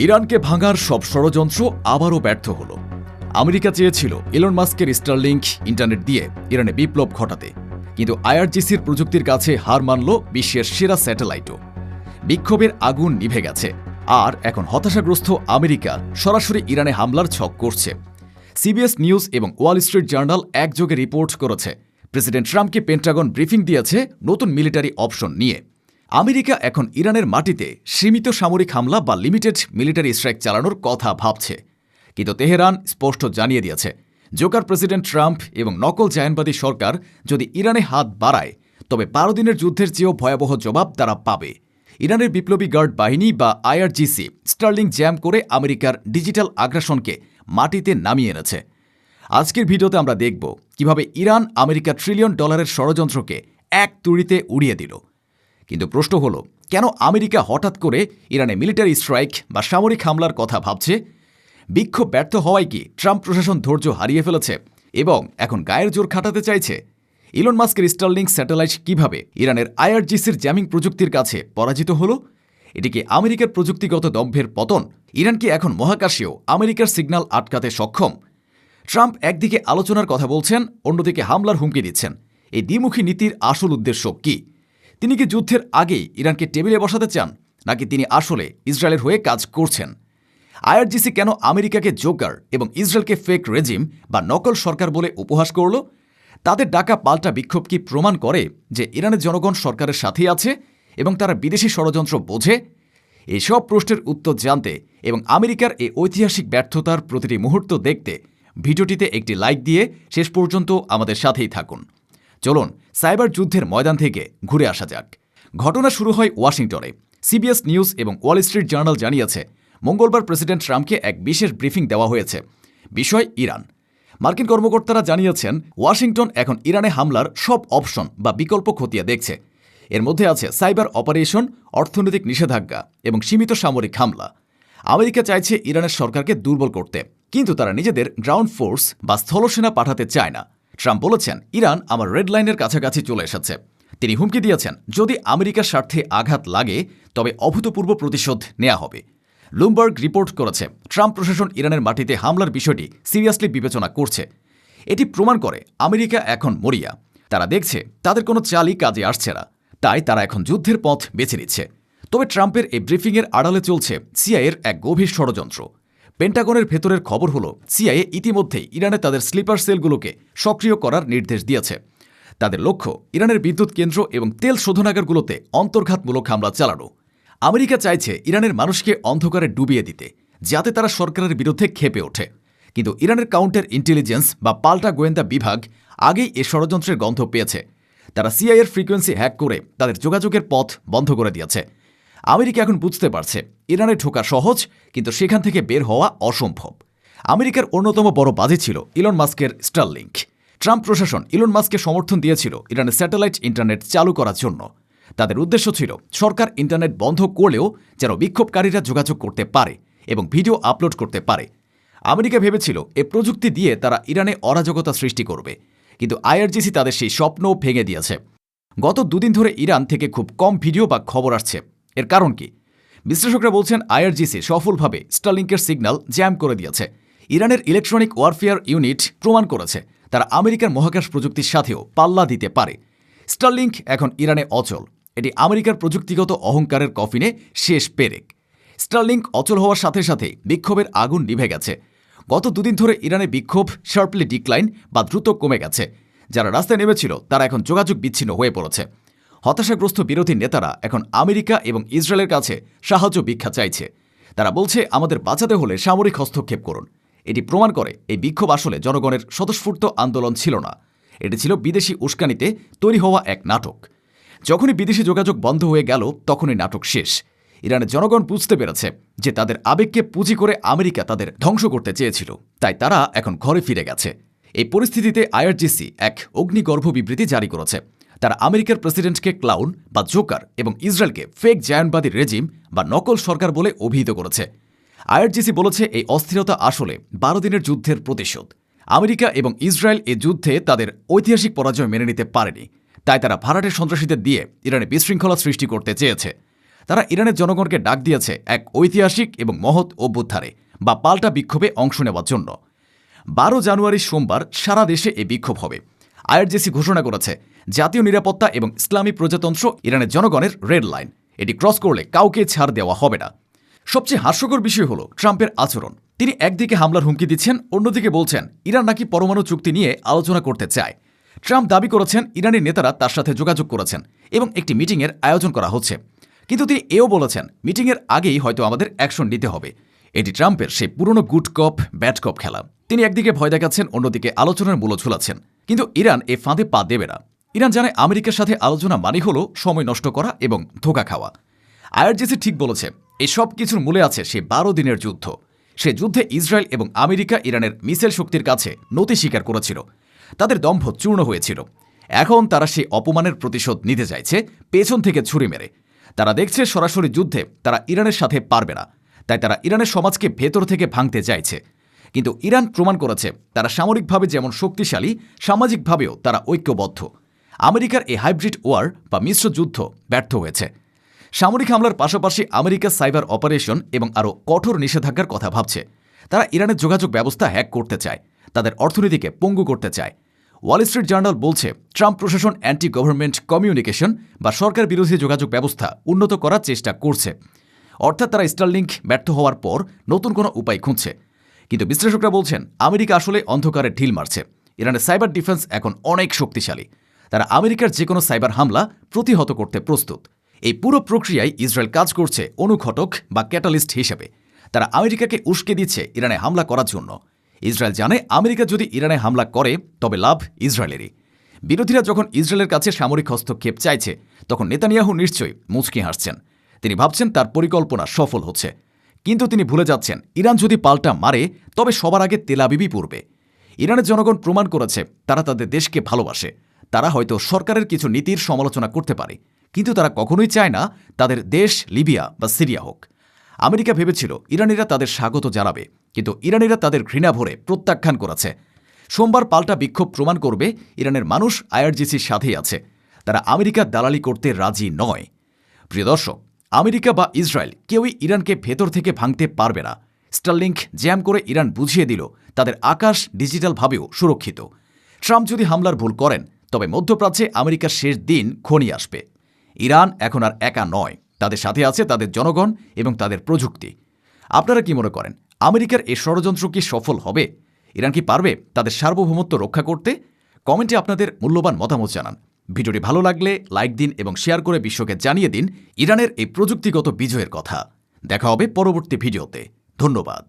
ইরানকে ভাঙার সব ষড়যন্ত্র আবারও ব্যর্থ হল। আমেরিকা চেয়েছিল ইলন মাস্কের স্টারলিংক ইন্টারনেট দিয়ে ইরানে বিপ্লব ঘটাতে, কিন্তু আইআরজিসির প্রযুক্তির কাছে হার মানল বিশ্বের সেরা স্যাটেলাইটও। বিক্ষোভের আগুন নিভে গেছে, আর এখন হতাশাগ্রস্ত আমেরিকা সরাসরি ইরানে হামলার ছক করছে। সিবিএস নিউজ এবং ওয়াল স্ট্রিট জার্নাল একযোগে রিপোর্ট করেছে, প্রেসিডেন্ট ট্রাম্পকে পেন্টাগন ব্রিফিং দিয়েছে নতুন মিলিটারি অপশন নিয়ে। আমেরিকা এখন ইরানের মাটিতে সীমিত সামরিক হামলা বা লিমিটেড মিলিটারি স্ট্রাইক চালানোর কথা ভাবছে, কিন্তু তেহরান স্পষ্ট জানিয়ে দিয়েছে, জোকার প্রেসিডেন্ট ট্রাম্প এবং নকল জায়নবাদী সরকার যদি ইরানে হাত বাড়ায়, তবে 12 দিনের যুদ্ধের চেয়েও ভয়াবহ জবাব তারা পাবে। ইরানের বিপ্লবী গার্ড বাহিনী বা আইআরজিসি স্টার্লিং জ্যাম করে আমেরিকার ডিজিটাল আগ্রাসনকে মাটিতে নামিয়ে এনেছে। আজকের ভিডিওতে আমরা দেখব কিভাবে ইরান আমেরিকা $1 ট্রিলিয়ন ষড়যন্ত্রকে এক তুড়িতে উড়িয়ে দিল। কিন্তু প্রশ্ন হলো, কেন আমেরিকা হঠাৎ করে ইরানে মিলিটারি স্ট্রাইক বা সামরিক হামলার কথা ভাবছে? বিক্ষোভ ব্যর্থ হওয়ায় কি ট্রাম্প প্রশাসন ধৈর্য হারিয়ে ফেলেছে এবং এখন গায়ের জোর খাটাতে চাইছে? ইলন মাস্কের স্টারলিংক স্যাটেলাইট কিভাবে ইরানের আইআরজিসির জ্যামিং প্রযুক্তির কাছে পরাজিত হলো? এটি কি আমেরিকার প্রযুক্তিগত দম্ভের পতন? ইরান কি এখন মহাকাশেও আমেরিকার সিগন্যাল আটকাতে সক্ষম? ট্রাম্প একদিকে আলোচনার কথা বলছেন, অন্যদিকে হামলার হুমকি দিচ্ছেন। এই দ্বিমুখী নীতির আসল উদ্দেশ্য কি? তিনি কি যুদ্ধের আগেই ইরানকে টেবিলে বসাতে চান, নাকি তিনি আসলে ইসরায়েলের হয়ে কাজ করছেন? আইআরজিসি কেন আমেরিকাকে জোকার এবং ইসরায়েলকে ফেক রেজিম বা নকল সরকার বলে উপহাস করল? তাদের ডাকা পাল্টা বিক্ষোভ কি প্রমাণ করে যে ইরানের জনগণ সরকারের সাথেই আছে এবং তারা বিদেশি ষড়যন্ত্র বোঝে? এসব প্রশ্নের উত্তর জানতে এবং আমেরিকার এই ঐতিহাসিক ব্যর্থতার প্রতিটি মুহূর্ত দেখতে ভিডিওটিতে একটি লাইক দিয়ে শেষ পর্যন্ত আমাদের সাথেই থাকুন। চলুন সাইবার যুদ্ধের ময়দান থেকে ঘুরে আসা যাক। ঘটনা শুরু হয় ওয়াশিংটনে। সিবিএস নিউজ এবং ওয়াল স্ট্রিট জার্নাল জানিয়েছে, মঙ্গলবার প্রেসিডেন্ট ট্রাম্পকে এক বিশেষ ব্রিফিং দেওয়া হয়েছে। বিষয় ইরান। মার্কিন কর্মকর্তারা জানিয়েছেন, ওয়াশিংটন এখন ইরানে হামলার সব অপশন বা বিকল্প খতিয়ে দেখছে। এর মধ্যে আছে সাইবার অপারেশন, অর্থনৈতিক নিষেধাজ্ঞা এবং সীমিত সামরিক হামলা। আমেরিকা চাইছে ইরানের সরকারকে দুর্বল করতে, কিন্তু তারা নিজেদের গ্রাউন্ড ফোর্স বা স্থলসেনা পাঠাতে চায় না। ট্রাম্প বলেছেন, ইরান আমার রেড লাইনের কাছাকাছি চলে এসেছে। তিনি হুমকি দিয়েছেন, যদি আমেরিকার স্বার্থে আঘাত লাগে তবে অভূতপূর্ব প্রতিশোধ নেওয়া হবে। ব্লুমবার্গ রিপোর্ট করেছে, ট্রাম্প প্রশাসন ইরানের মাটিতে হামলার বিষয়টি সিরিয়াসলি বিবেচনা করছে। এটি প্রমাণ করে আমেরিকা এখন মরিয়া। তারা দেখছে তাদের কোনো চালই কাজে আসছে না, তাই তারা এখন যুদ্ধের পথ বেছে নিচ্ছে। তবে ট্রাম্পের এই ব্রিফিংয়ের আড়ালে চলছে সিআইএর এক গভীর ষড়যন্ত্র। পেন্টাগনের ভেতরের খবর হলো, সিআইএ ইতিমধ্যেই ইরানে তাদের স্লিপার সেলগুলোকে সক্রিয় করার নির্দেশ দিয়েছে। তাদের লক্ষ্য ইরানের বিদ্যুৎ কেন্দ্র এবং তেল শোধনাগারগুলোতে অন্তর্ঘাতমূলক হামলা চালানো। আমেরিকা চাইছে ইরানের মানুষকে অন্ধকারে ডুবিয়ে দিতে, যাতে তারা সরকারের বিরুদ্ধে ক্ষেপে ওঠে। কিন্তু ইরানের কাউন্টার ইন্টেলিজেন্স বা পাল্টা গোয়েন্দা বিভাগ আগেই এ ষড়যন্ত্রের গন্ধ পেয়েছে। তারা সিআইএর ফ্রিকোয়েন্সি হ্যাক করে তাদের যোগাযোগের পথ বন্ধ করে দিয়েছে। আমেরিকা এখন বুঝতে পারছে ইরানে ঢোকা সহজ, কিন্তু সেখান থেকে বের হওয়া অসম্ভব। আমেরিকার অন্যতম বড় বাজি ছিল ইলন মাস্কের স্টারলিংক। ট্রাম্প প্রশাসন ইলন মাস্ককে সমর্থন দিয়েছিল ইরানের স্যাটেলাইট ইন্টারনেট চালু করার জন্য। তাদের উদ্দেশ্য ছিল সরকার ইন্টারনেট বন্ধ করলেও যেন বিক্ষোভকারীরা যোগাযোগ করতে পারে এবং ভিডিও আপলোড করতে পারে। আমেরিকা ভেবেছিল এ প্রযুক্তি দিয়ে তারা ইরানে অরাজকতা সৃষ্টি করবে, কিন্তু আইআরজিসি তাদের সেই স্বপ্নও ভেঙে দিয়েছে। গত দুদিন ধরে ইরান থেকে খুব কম ভিডিও বা খবর আসছে। এর কারণ কি? বিশ্লেষকরা বলছেন, আইআরজিসি সফলভাবে স্টারলিংকের সিগন্যাল জ্যাম করে দিয়েছে। ইরানের ইলেকট্রনিক ওয়ারফেয়ার ইউনিট প্রমাণ করেছে তারা আমেরিকার মহাকাশ প্রযুক্তির সাথেও পাল্লা দিতে পারে। স্টারলিংক এখন ইরানে অচল। এটি আমেরিকার প্রযুক্তিগত অহংকারের কফিনে শেষ পেরেক। স্টারলিংক অচল হওয়ার সাথে সাথে বিক্ষোভের আগুন নিভে গেছে। গত দুদিন ধরে ইরানে বিক্ষোভ শার্পলি ডিক্লাইন বা দ্রুত কমে গেছে। যারা রাস্তায় নেমেছিল তারা এখন যোগাযোগ বিচ্ছিন্ন হয়ে পড়েছে। হতাশাগ্রস্ত বিরোধী নেতারা এখন আমেরিকা এবং ইসরায়েলের কাছে সাহায্য ভিক্ষা চাইছে। তারা বলছে, আমাদের বাঁচাতে হলে সামরিক হস্তক্ষেপ করুন। এটি প্রমাণ করে এই বিক্ষোভ আসলে জনগণের স্বতঃস্ফূর্ত আন্দোলন ছিল না। এটি ছিল বিদেশি উস্কানিতে তৈরি হওয়া এক নাটক। যখনই বিদেশি যোগাযোগ বন্ধ হয়ে গেল, তখনই নাটক শেষ। ইরানের জনগণ বুঝতে পেরেছে যে তাদের আবেগকে পুঁজি করে আমেরিকা তাদের ধ্বংস করতে চেয়েছিল, তাই তারা এখন ঘরে ফিরে গেছে। এই পরিস্থিতিতে আইআরজিসি এক অগ্নিগর্ভ বিবৃতি জারি করেছে। তারা আমেরিকার প্রেসিডেন্টকে ক্লাউন বা জোকার এবং ইসরায়েলকে ফেক জায়ানবাদী রেজিম বা নকল সরকার বলে অভিহিত করেছে। আইআরজিসি বলেছে, এই অস্থিরতা আসলে 12 দিনের যুদ্ধের প্রতিশোধ। আমেরিকা এবং ইসরায়েল এ যুদ্ধে তাদের ঐতিহাসিক পরাজয় মেনে নিতে পারেনি, তাই তারা ভাড়াটে সন্ত্রাসীদের দিয়ে ইরানে বিশৃঙ্খলা সৃষ্টি করতে চেয়েছে। তারা ইরানের জনগণকে ডাক দিয়েছে এক ঐতিহাসিক এবং মহৎ অভ্যুত্থানে বা পাল্টা বিক্ষোভে অংশ নেওয়ার জন্য। 12 জানুয়ারি সোমবার সারা দেশে এই বিক্ষোভ হবে। আইআরজিসি ঘোষণা করেছে জাতীয় নিরাপত্তা এবং ইসলামী প্রজাতন্ত্র ইরানের জনগণের রেড লাইন, এটি ক্রস করলে কাউকে ছাড় দেওয়া হবে না। সবচেয়ে হাস্যকর বিষয় হল ট্রাম্পের আচরণ। তিনি একদিকে হামলার হুমকি দিচ্ছেন, অন্যদিকে বলছেন ইরান নাকি পরমাণু চুক্তি নিয়ে আলোচনা করতে চায়। ট্রাম্প দাবি করেছেন ইরানি নেতারা তার সাথে যোগাযোগ করেছেন এবং একটি মিটিংয়ের আয়োজন করা হচ্ছে, কিন্তু তিনি এও বলেছেন মিটিংয়ের আগেই হয়তো আমাদের অ্যাকশন নিতে হবে। এটি ট্রাম্পের সেই পুরনো গুড কপ ব্যাড কপ খেলা। তিনি একদিকে ভয় দেখাচ্ছেন, অন্যদিকে আলোচনার মূল্য ঝুলাচ্ছেন। কিন্তু ইরান এ ফাঁদে পা দেবে না। ইরান জানে আমেরিকার সাথে আলোচনা মানে হল সময় নষ্ট করা এবং ধোঁকা খাওয়া। আইআরজিসি ঠিক বলেছে, এই সব কিছুর মূলে আছে সেই 12 দিনের যুদ্ধ। সে যুদ্ধে ইসরায়েল এবং আমেরিকা ইরানের মিসাইল শক্তির কাছে নতি স্বীকার করেছিল। তাদের দম্ভ চূর্ণ হয়েছিল। এখন তারা সেই অপমানের প্রতিশোধ নিতে চাইছে পেছন থেকে ছুরি মেরে। তারা দেখছে সরাসরি যুদ্ধে তারা ইরানের সাথে পারবে না, তাই তারা ইরানের সমাজকে ভেতর থেকে ভাঙতে চাইছে। কিন্তু ইরান প্রমাণ করেছে তারা সামরিকভাবে যেমন শক্তিশালী, সামাজিকভাবেও তারা ঐক্যবদ্ধ। আমেরিকার এই হাইব্রিড ওয়ার বা মিশ্র যুদ্ধ ব্যর্থ হয়েছে। সামরিক হামলার পাশাপাশি আমেরিকা সাইবার অপারেশন এবং আরও কঠোর নিষেধাজ্ঞার কথা ভাবছে। তারা ইরানের যোগাযোগ ব্যবস্থা হ্যাক করতে চায়, তাদের অর্থনীতিকে পঙ্গু করতে চায়। ওয়াল স্ট্রিট জার্নাল বলছে ট্রাম্প প্রশাসন অ্যান্টি গভর্নমেন্ট কমিউনিকেশন বা সরকার বিরোধী যোগাযোগ ব্যবস্থা উন্নত করার চেষ্টা করছে। অর্থাৎ তারা স্টারলিংক ব্যর্থ হওয়ার পর নতুন কোনো উপায় খুঁজছে। কিন্তু বিশ্লেষকরা বলছেন আমেরিকা আসলে অন্ধকারে ঢিল মারছে। ইরানের সাইবার ডিফেন্স এখন অনেক শক্তিশালী। তারা আমেরিকার যে কোনো সাইবার হামলা প্রতিহত করতে প্রস্তুত। এই পুরো প্রক্রিয়ায় ইসরায়েল কাজ করছে অনুঘটক বা ক্যাটালিস্ট হিসেবে। তারা আমেরিকাকে উস্কে দিচ্ছে ইরানে হামলা করার জন্য। ইসরায়েল জানে আমেরিকা যদি ইরানে হামলা করে তবে লাভ ইসরায়েলেরই। বিরোধীরা যখন ইসরায়েলের কাছে সামরিক হস্তক্ষেপ চাইছে, তখন নেতানিয়াহু নিশ্চয়ই মুচকি হাসছেন। তিনি ভাবছেন তার পরিকল্পনা সফল হচ্ছে। কিন্তু তিনি ভুলে যাচ্ছেন ইরান যদি পাল্টা মারে তবে সবার আগে তেল আবিবই পড়বে। ইরানের জনগণ প্রমাণ করেছে তারা তাদের দেশকে ভালোবাসে। তারা হয়তো সরকারের কিছু নীতির সমালোচনা করতে পারে, কিন্তু তারা কখনোই চায় না তাদের দেশ লিবিয়া বা সিরিয়া হোক। আমেরিকা ভেবেছিল ইরানিরা তাদের স্বাগত জানাবে, কিন্তু ইরানিরা তাদের ঘৃণা ভরে প্রত্যাখ্যান করেছে। সোমবার পাল্টা বিক্ষোভ প্রমাণ করবে ইরানের মানুষ আইআরজিসির সাথেই আছে। তারা আমেরিকার দালালি করতে রাজি নয়। প্রিয় দর্শক, আমেরিকা বা ইসরায়েল কেউই ইরানকে ভেতর থেকে ভাঙতে পারবে না। স্টারলিংক জ্যাম করে ইরান বুঝিয়ে দিল তাদের আকাশ ডিজিটালভাবেও সুরক্ষিত। ট্রাম্প যদি হামলার ভুল করেন তবে মধ্যপ্রাচ্যে আমেরিকার শেষ দিন ঘনিয়ে আসবে। ইরান এখন আর একা নয়, তাদের সাথে আছে তাদের জনগণ এবং তাদের প্রযুক্তি। আপনারা কি মনে করেন আমেরিকার এই ষড়যন্ত্র কি সফল হবে? ইরান কি পারবে তাদের সার্বভৌমত্ব রক্ষা করতে? কমেন্টে আপনাদের মূল্যবান মতামত জানান। ভিডিওটি ভালো লাগলে লাইক দিন এবং শেয়ার করে বিশ্বকে জানিয়ে দিন ইরানের এই প্রযুক্তিগত বিজয়ের কথা। দেখা হবে পরবর্তী ভিডিওতে। ধন্যবাদ।